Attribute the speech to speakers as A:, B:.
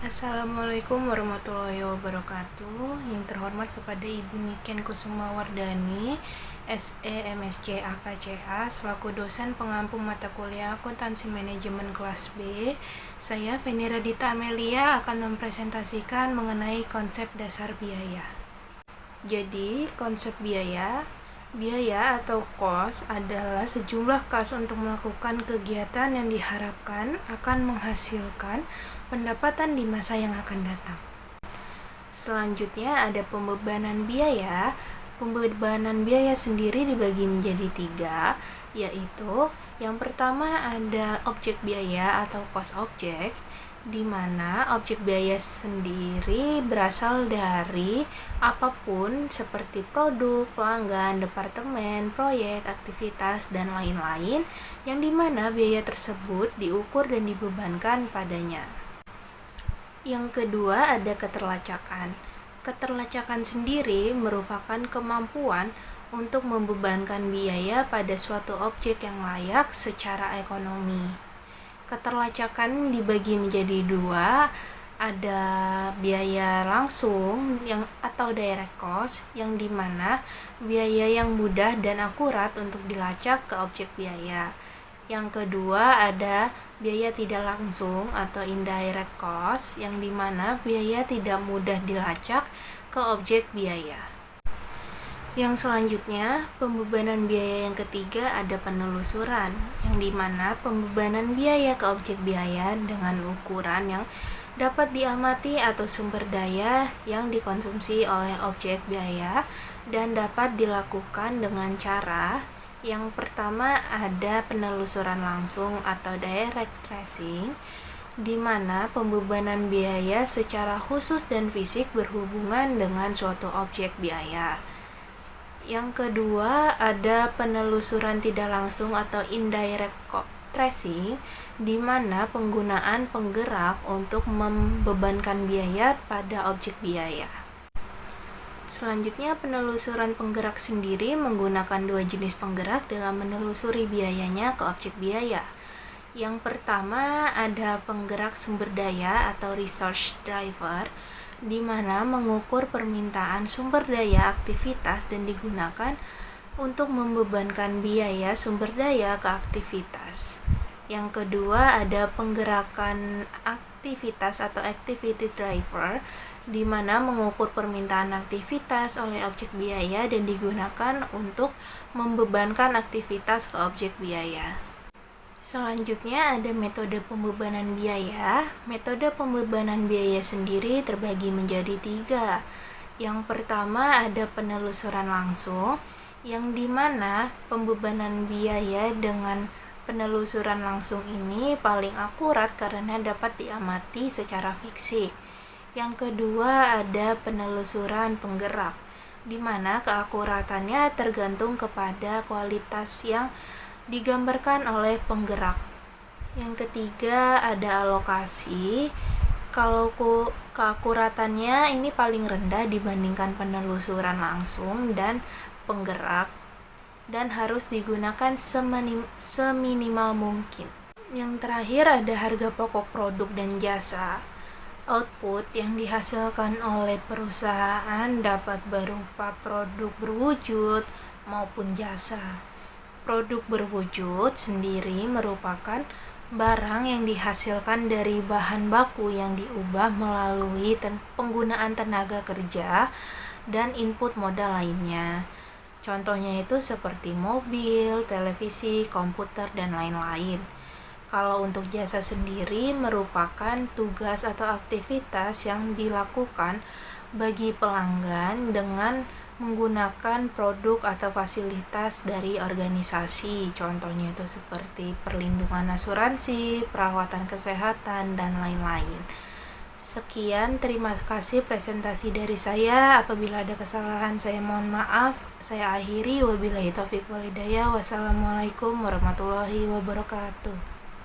A: Assalamualaikum warahmatullahi wabarakatuh. Yang terhormat kepada Ibu Niken Kusuma Wardani, SE MSc AKCA, selaku dosen pengampu mata kuliah Akuntansi Manajemen kelas B. Saya Feni Radita Amelia akan mempresentasikan mengenai konsep dasar biaya. Jadi, konsep biaya atau cost adalah sejumlah kas untuk melakukan kegiatan yang diharapkan akan menghasilkan pendapatan di masa yang akan datang. Selanjutnya ada pembebanan biaya. Pembebanan biaya sendiri dibagi menjadi 3, yaitu yang pertama ada objek biaya atau cost object, di mana objek biaya sendiri berasal dari apapun seperti produk, pelanggan, departemen, proyek, aktivitas, dan lain-lain, yang dimana biaya tersebut diukur dan dibebankan padanya. Yang kedua ada keterlacakan. Keterlacakan sendiri merupakan kemampuan untuk membebankan biaya pada suatu objek yang layak secara ekonomi. Keterlacakan dibagi menjadi 2, ada biaya langsung atau direct cost, yang dimana biaya yang mudah dan akurat untuk dilacak ke objek biaya. Yang kedua ada biaya tidak langsung atau indirect cost, yang dimana biaya tidak mudah dilacak ke objek biaya. Yang selanjutnya, pembebanan biaya yang ketiga ada penelusuran, yang dimana pembebanan biaya ke objek biaya dengan ukuran yang dapat diamati atau sumber daya yang dikonsumsi oleh objek biaya dan dapat dilakukan dengan cara yang pertama ada penelusuran langsung atau direct tracing, di mana pembebanan biaya secara khusus dan fisik berhubungan dengan suatu objek biaya. Yang kedua ada penelusuran tidak langsung atau indirect tracing, di mana penggunaan penggerak untuk membebankan biaya pada objek biaya. Selanjutnya penelusuran penggerak sendiri menggunakan 2 jenis penggerak dalam menelusuri biayanya ke objek biaya. Yang pertama ada penggerak sumber daya atau resource driver, di mana mengukur permintaan sumber daya aktivitas dan digunakan untuk membebankan biaya sumber daya ke aktivitas. Yang kedua ada penggerakan aktivitas atau activity driver, di mana mengukur permintaan aktivitas oleh objek biaya dan digunakan untuk membebankan aktivitas ke objek biaya. Selanjutnya ada metode pembebanan biaya. Metode pembebanan biaya sendiri terbagi menjadi 3. Yang pertama ada penelusuran langsung, yang dimana pembebanan biaya dengan penelusuran langsung ini paling akurat karena dapat diamati secara fisik. Yang kedua ada penelusuran penggerak, di mana keakuratannya tergantung kepada kualitas yang digambarkan oleh penggerak. Yang ketiga ada alokasi. Kalau keakuratannya ini paling rendah dibandingkan penelusuran langsung dan penggerak, dan harus digunakan seminimal mungkin. Yang terakhir ada harga pokok produk dan jasa. Output yang dihasilkan oleh perusahaan dapat berupa produk berwujud maupun jasa. Produk berwujud sendiri merupakan barang yang dihasilkan dari bahan baku yang diubah melalui penggunaan tenaga kerja dan input modal lainnya. Contohnya itu seperti mobil, televisi, komputer, dan lain-lain. Kalau untuk jasa sendiri merupakan tugas atau aktivitas yang dilakukan bagi pelanggan dengan menggunakan produk atau fasilitas dari organisasi. Contohnya itu seperti perlindungan asuransi, perawatan kesehatan, dan lain-lain. Sekian, terima kasih presentasi dari saya. Apabila ada kesalahan saya mohon maaf. Saya akhiri, wabillahi taufiq wal hidayah. Wassalamualaikum warahmatullahi wabarakatuh.